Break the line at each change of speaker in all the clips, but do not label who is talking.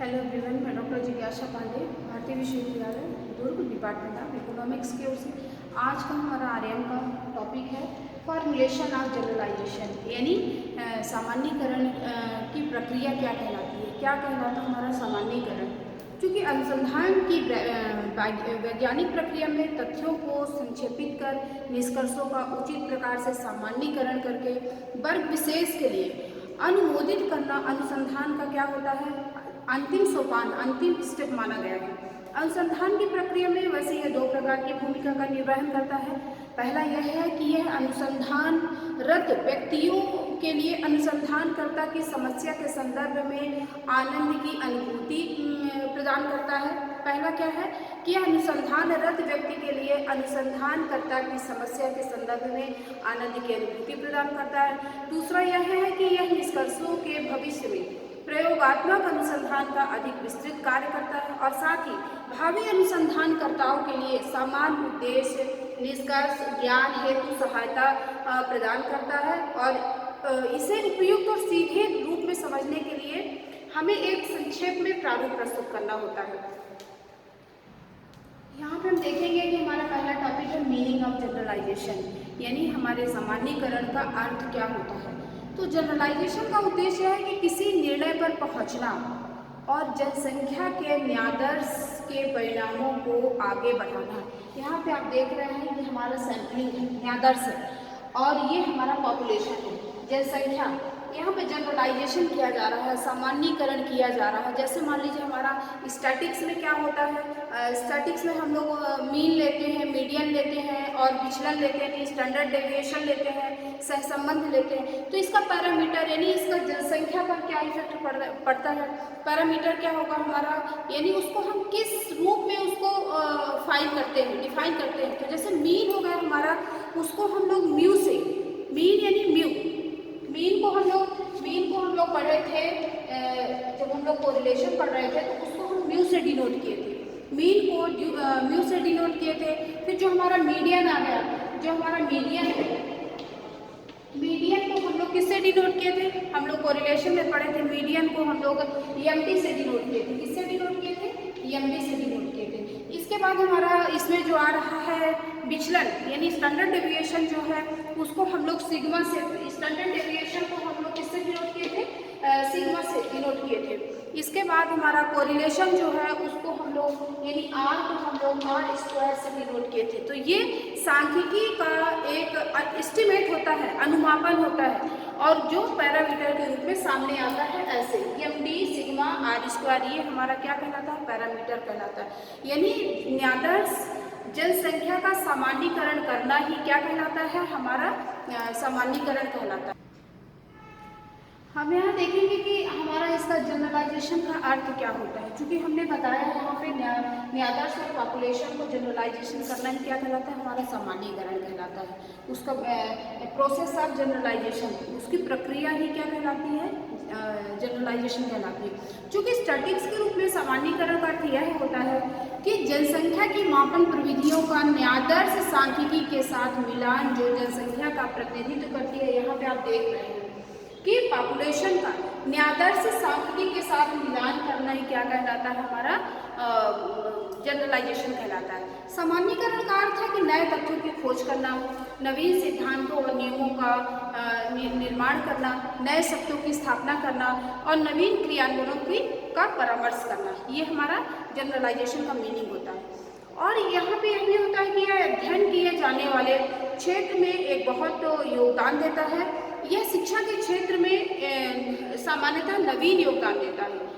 Hello everyone, मैं doctor जिज्ञासा पांडे, भारतीय विश्वविद्यालय दुर्ग, डिपार्टमेंट ऑफ इकोनॉमिक्स की ओर से। आज का हमारा आर्यन का टॉपिक है फॉर्मुलेशन ऑफ जनरलाइजेशन, यानी सामान्यीकरण की प्रक्रिया क्या कहलाती है। क्या कहलाता है हमारा सामान्यीकरण। क्योंकि अनुसंधान की वैज्ञानिक प्रक्रिया में तथ्यों को संक्षेपित कर निष्कर्षों का उचित प्रकार से सामान्यीकरण करके वर्ग विशेष के लिए अनुमोदित करना अनुसंधान का क्या होता है, अंतिम सोपान, अंतिम स्टेप माना गया है। अनुसंधान की प्रक्रिया में वैसे यह दो प्रकार की भूमिका का निर्वहन करता है। पहला यह है कि यह अनुसंधानरत व्यक्तियों के लिए अनुसंधानकर्ता की समस्या के संदर्भ में आनंद की अनुभूति प्रदान करता है। पहला क्या है कि यह अनुसंधानरत व्यक्ति के लिए अनुसंधानकर्ता की समस्या के संदर्भ में आनंद की अनुभूति प्रदान करता है। दूसरा यह है कि यह निष्कर्षों के भविष्य में प्रयोगात्मक अनुसंधान का अधिक विस्तृत कार्य करता है और साथ ही भावी अनुसंधानकर्ताओं के लिए समान उद्देश्य, निष्कर्ष, ज्ञान हेतु सहायता प्रदान करता है। और इसे उपयुक्त और सीधे रूप में समझने के लिए हमें एक संक्षेप में प्रारूप प्रस्तुत करना होता है। यहाँ पे हम देखेंगे कि हमारा पहला टॉपिक है मीनिंग ऑफ जनरलाइजेशन, यानी हमारे सामान्यीकरण का अर्थ क्या होता है। तो जनरलाइजेशन का उद्देश्य है कि किसी निर्णय पर पहुंचना और जनसंख्या के न्यादर्श के परिणामों को आगे बढ़ाना। यहाँ पे आप देख रहे हैं कि हमारा सैंपलिंग है, न्यादर्श है, और ये हमारा पॉपुलेशन है, जनसंख्या। यहाँ पे जनरलाइजेशन किया जा रहा है, सामान्यीकरण किया जा रहा है। जैसे मान लीजिए हमारा स्टैटिक्स में क्या होता है, स्टैटिक्स में हम लोग मीन लेते हैं, मीडियन लेते हैं और विचलन लेते हैं, स्टैंडर्ड डेविएशन लेते हैं, सहसंबंध लेते हैं। तो इसका पैरामीटर यानी इसका जनसंख्या पर क्या इफेक्ट पड़ता है, पैरामीटर क्या होगा हमारा, यानी उसको हम किस रूप में उसको फाइल करते हैं, डिफाइन करते हैं। तो जैसे मीन हो गया हमारा, उसको हम लोग म्यू से, मीन यानी म्यू, मीन को हम लोग पढ़ रहे थे, जब हम लोग कोरिलेशन पढ़ रहे थे तो उसको हम म्यू से डिनोट किए थे, मीन को म्यू से डिनोट किए थे। फिर जो हमारा मीडियन आ गया, जो हमारा मीडियन है, मीडियन को हम लोग किससे डिनोट किए थे, हम लोग कोरिलेशन में पढ़े थे, मीडियन को हम लोग एमडी से डिनोट किए थे। किससे डिनोट किए थे, एमडी से डिनोट किए थे। इसके बाद हमारा इसमें जो आ रहा है विचलन, यानी स्टैंडर्ड डेविएशन जो है उसको हम लोग सिग्मा से, स्टैंडर्ड डेविएशन को हम लोग किससे डिनोट किए थे, सिग्मा से डिनोट किए थे। इसके बाद हमारा कोरिलेशन जो है उसको हम लोग यानी आर को हम लोग आर स्क्वायर से डिनोट किए थे। तो ये सांख्यिकी का एक एस्टिमेट होता है, अनुमापन होता है, और जो पैरामीटर के रूप में सामने आता है ऐसे M D sigma R square, ये हमारा क्या कहलाता है, पैरामीटर कहलाता है। यानी न्यादर्श जनसंख्या का सामान्यीकरण करना ही क्या कहलाता है, हमारा सामान्यीकरण कहलाता है। हम यहाँ देखेंगे कि हमारा इसका जनरलाइजेशन का अर्थ क्या होता है। क्योंकि हमने बताया यहाँ पे न्यादर्श और पॉपुलेशन को जनरलाइजेशन करना ही क्या कहलाता है, हमारा सामान्यीकरण कहलाता है। उसका प्रोसेस ऑफ जनरलाइजेशन, उसकी प्रक्रिया ही क्या कहलाती है, जनरलाइजेशन कहलाती है। क्योंकि स्टैटिक्स के रूप में सामान्यीकरण का अर्थ यह होता है कि जनसंख्या की मापन प्रविधियों का न्यादर्श सांख्यिकी के साथ मिलान जो जनसंख्या का प्रतिनिधित्व करती है। यहाँ पे आप देख रहे हैं कि पॉपुलेशन का न्यादर्श सांख्यिकी के साथ मिलान करना ही क्या कहलाता है, हमारा जनरलाइजेशन कहलाता है। सामान्यीकरण का अर्थ है कि नए तथ्यों की खोज करना, नवीन सिद्धांतों और नियमों का निर्माण करना, नए सत्यों की स्थापना करना और नवीन क्रियान्वयनों का परामर्श करना, ये हमारा जनरलाइजेशन का मीनिंग होता है। और यहाँ पे यह भी होता है कि यह अध्ययन किए जाने वाले क्षेत्र में एक बहुत योगदान देता है। यह शिक्षा के क्षेत्र में सामान्यतः नवीन योगदान देता है।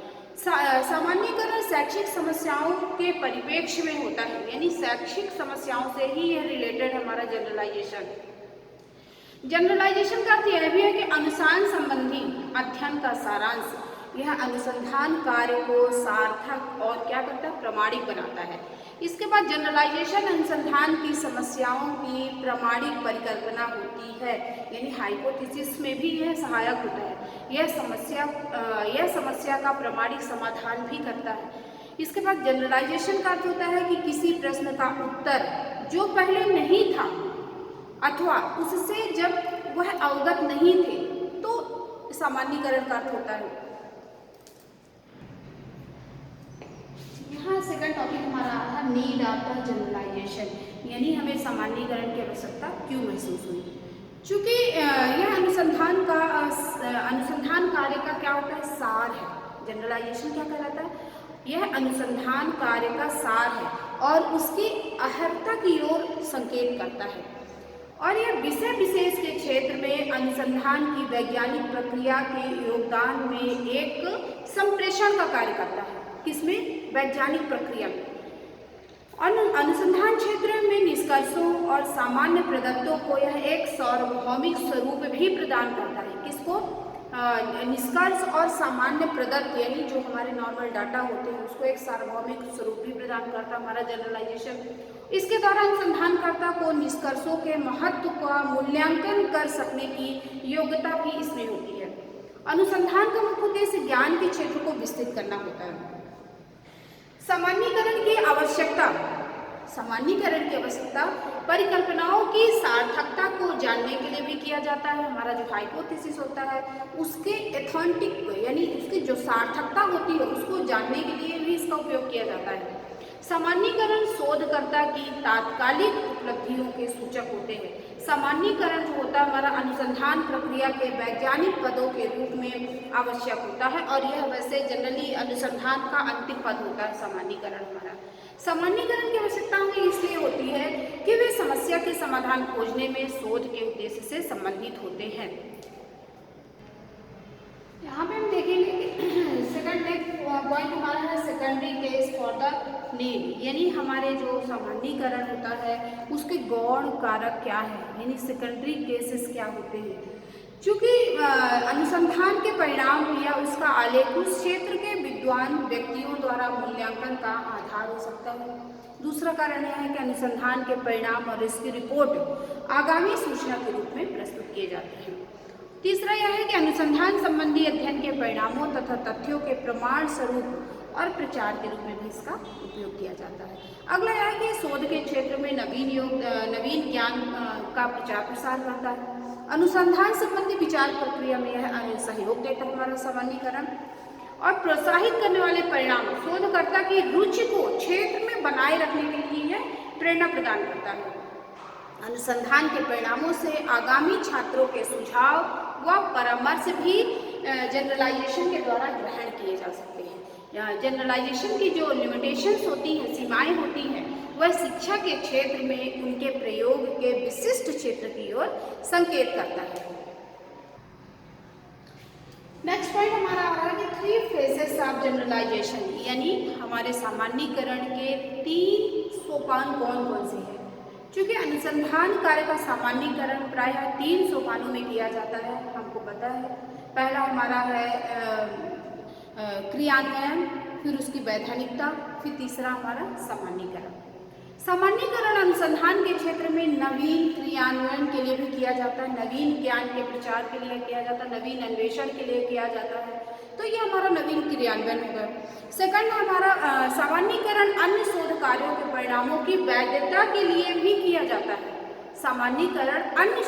सामान्यीकरण शैक्षिक समस्याओं के परिप्रेक्ष्य में होता है, यानी शैक्षिक समस्याओं से ही यह रिलेटेड हमारा जनरलाइजेशन। जनरलाइजेशन का अर्थ यह भी है कि अनुसंधान संबंधी अध्ययन का सारांश, यह अनुसंधान कार्य को सार्थक और क्या करता है, प्रमाणिक बनाता है। इसके बाद जनरलाइजेशन अनुसंधान की समस्याओं की प्रमाणिक परिकल्पना होती है, यानी हाइपोथेसिस में भी यह सहायक होता है। यह समस्या का प्रमाणिक समाधान भी करता है। इसके बाद जनरलाइजेशन का अर्थ होता है कि किसी प्रश्न का उत्तर जो पहले नहीं था अथवा उससे जब वह अवगत नहीं थे तो सामान्यीकरण का अर्थ होता है। सेकंड टॉपिक हमारा आ रहा है नीड आफ्टर जनरलाइजेशन, यानी हमें सामान्यीकरण की आवश्यकता क्यों महसूस हुई। चूँकि यह अनुसंधान कार्य का क्या होता है, सार है। जनरलाइजेशन क्या कहलाता है, यह अनुसंधान कार्य का सार है और उसकी अहर्ता की ओर संकेत करता है, और यह विषय विशेष के क्षेत्र में अनुसंधान की वैज्ञानिक प्रक्रिया के योगदान में एक संप्रेषण का कार्य करता है। किसमें, वैज्ञानिक प्रक्रिया में। अनुसंधान क्षेत्र में निष्कर्षों और सामान्य प्रदत्तों को यह एक सार्वभौमिक स्वरूप भी प्रदान करता है। किसको, निष्कर्ष और सामान्य प्रदत्त, यानी जो हमारे नॉर्मल डाटा होते हैं उसको एक सार्वभौमिक स्वरूप भी प्रदान करता है हमारा जनरलाइजेशन। इसके द्वारा अनुसंधानकर्ता को निष्कर्षों के महत्व का मूल्यांकन कर सकने की योग्यता भी इसमें होती है। अनुसंधान का मुख्य उद्देश्य ज्ञान के क्षेत्र को विस्तृत करना होता है। सामान्यीकरण की आवश्यकता परिकल्पनाओं की सार्थकता को जानने के लिए भी किया जाता है। हमारा जो हाइपोथेसिस होता है उसके एथेंटिक को, यानी उसकी जो सार्थकता होती है उसको जानने के लिए भी इसका उपयोग किया जाता है। सामान्यीकरण शोधकर्ता की तात्कालिक उपलब्धियों के सूचक होते हैं। सामान्यीकरण जो होता है हमारा अनुसंधान प्रक्रिया के वैज्ञानिक पदों के रूप में आवश्यक होता है, और यह वैसे जनरली अनुसंधान का अंतिम पद होता है सामान्यीकरण हमारा। सामान्यीकरण की आवश्यकता हमें इसलिए होती है कि वे समस्या के समाधान खोजने में शोध के उद्देश्य से संबंधित होते हैं। यहाँ पे हम देखेंगे कि सेकंड पॉइंट हमारा है secondary case for the need, यानी हमारे जो सामान्यीकरण होता है उसके गौण कारक क्या है, यानी सेकेंडरी केसेस क्या होते हैं। चूँकि अनुसंधान के परिणाम या उसका आलेख उस क्षेत्र के विद्वान व्यक्तियों द्वारा मूल्यांकन का आधार हो सकता है। दूसरा कारण यह है कि अनुसंधान के परिणाम और इसकी रिपोर्ट आगामी सूचना के रूप में प्रस्तुत किए जाते हैं। तीसरा यह है कि अनुसंधान संबंधी अध्ययन के परिणामों तथा तथ्यों के प्रमाण स्वरूप और प्रचार के रूप में भी इसका उपयोग किया जाता है। अगला यह है कि शोध के क्षेत्र में नवीन ज्ञान का प्रचार प्रसार करता है। अनुसंधान संबंधी विचार प्रक्रिया में यह सहयोग देता है हमारा सामान्यीकरण, और प्रोत्साहित करने वाले परिणाम शोधकर्ता की रुचि को क्षेत्र में बनाए रखने के लिए यह प्रेरणा प्रदान करता है। अनुसंधान के परिणामों से आगामी छात्रों के सुझाव व परामर्श भी जनरलाइजेशन के द्वारा ग्रहण किए जा सकते हैं। जनरलाइजेशन की जो लिमिटेशंस होती हैं, सीमाएं होती हैं, वह शिक्षा के क्षेत्र में उनके प्रयोग के विशिष्ट क्षेत्र की ओर संकेत करता है। नेक्स्ट पॉइंट हमारा आ रहा है कि 3 फेजेस ऑफ जनरलाइजेशन, यानी हमारे सामान्यीकरण के 3 सोपान कौन कौन से हैं। चूँकि अनुसंधान कार्य का सामान्यीकरण प्रायः 3 सोपानों में किया जाता है, हमको पता है। पहला हमारा है क्रियान्वयन, फिर उसकी वैधानिकता, फिर तीसरा हमारा सामान्यीकरण। सामान्यीकरण अनुसंधान के क्षेत्र में नवीन क्रियान्वयन के लिए भी किया जाता है, नवीन ज्ञान के प्रचार के लिए किया जाता है, नवीन अन्वेषण के लिए किया जाता है, तो ये हमारा नवीन क्रियान्वयन होगा। सेकंड हमारा सामान्यीकरण अन्य शोध कार्यों के परिणामों की वैधता के लिए भी किया जाता है। सामान्यीकरण अन्य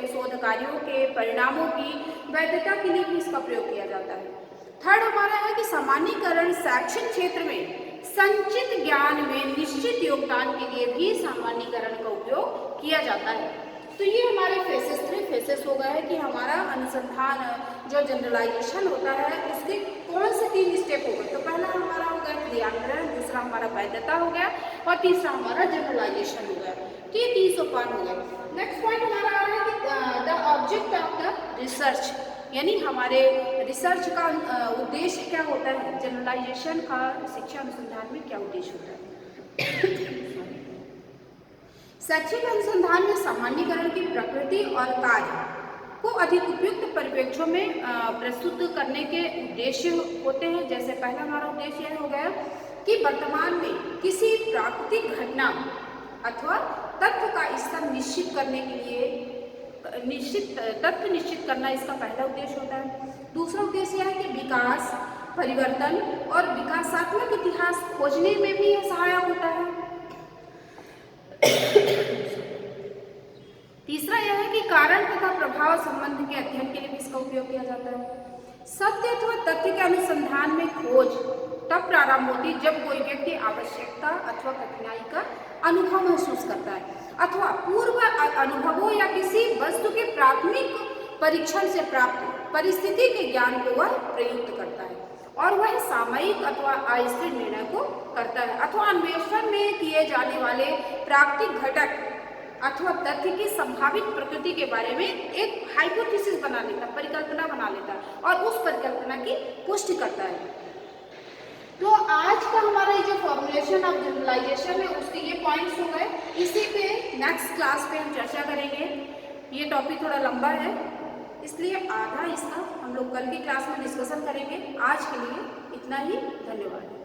शोध कार्यों के परिणामों की वैधता के लिए भी इसका प्रयोग किया जाता है। थर्ड हमारा है कि सामान्यीकरण शैक्षिक क्षेत्र में संचित ज्ञान में निश्चित योगदान के लिए भी सामान्यीकरण का उपयोग किया जाता है। तो ये हमारे 3 फेसेस हो गए हैं कि हमारा अनुसंधान जो जनरलाइजेशन होता है उसके कौन से 3 स्टेप हो गए। तो पहला हमारा हो गया क्रियान्वयन, दूसरा हमारा वैधता हो गया, और तीसरा हमारा जनरलाइजेशन हो गया। तो ये 3 सोपान हो गए। नेक्स्ट पॉइंट हमारा आ रहा है कि the object of the research, यानी हमारे रिसर्च का उद्देश्य क्या होता है, जनरलाइजेशन का शिक्षा अनुसंधान में क्या उद्देश्य होता है। शैक्षिक अनुसंधान में सामान्यीकरण की प्रकृति और कार्य को अधिक उपयुक्त परिप्रेक्ष्यों में प्रस्तुत करने के उद्देश्य होते हैं। जैसे पहला हमारा उद्देश्य यह हो गया कि वर्तमान में किसी प्राकृतिक घटना अथवा तथ्य का स्तर निश्चित करने के लिए तथ्य निश्चित करना इसका पहला उद्देश्य होता है। दूसरा उद्देश्य है कि विकास, परिवर्तन और विकासात्मक इतिहास खोजने में भी यह सहायक होता है। तीसरा यह है कि कारण तथा प्रभाव संबंध के अध्ययन के लिए भी इसका उपयोग किया जाता है। सत्य अथवा तथ्य के अनुसंधान में खोज तब प्रारंभ होती है जब कोई व्यक्ति आवश्यकता अथवा कठिनाई का अनुभव महसूस करता है अथवा पूर्व अनुभवों या किसी वस्तु के प्राथमिक परीक्षण से प्राप्त परिस्थिति के ज्ञान को वह प्रयुक्त करता है और वह सामयिक अथवा अस्थिर निर्णय को करता है अथवा अन्वेषण में किए जाने वाले प्राकृतिक घटक अथवा तथ्य की संभावित प्रकृति के बारे में एक हाइपोथेसिस बना लेता, परिकल्पना बना लेता है और उस परिकल्पना की पुष्टि करता है। तो आज का हमारा ये जो फॉर्मुलेशन ऑफ जनरलाइजेशन है उसके ये पॉइंट्स हो गए। इसी पे नेक्स्ट क्लास पे हम चर्चा करेंगे। ये टॉपिक थोड़ा लंबा है इसलिए आधा इसका हम लोग कल की क्लास में डिस्कशन करेंगे। आज के लिए इतना ही, धन्यवाद।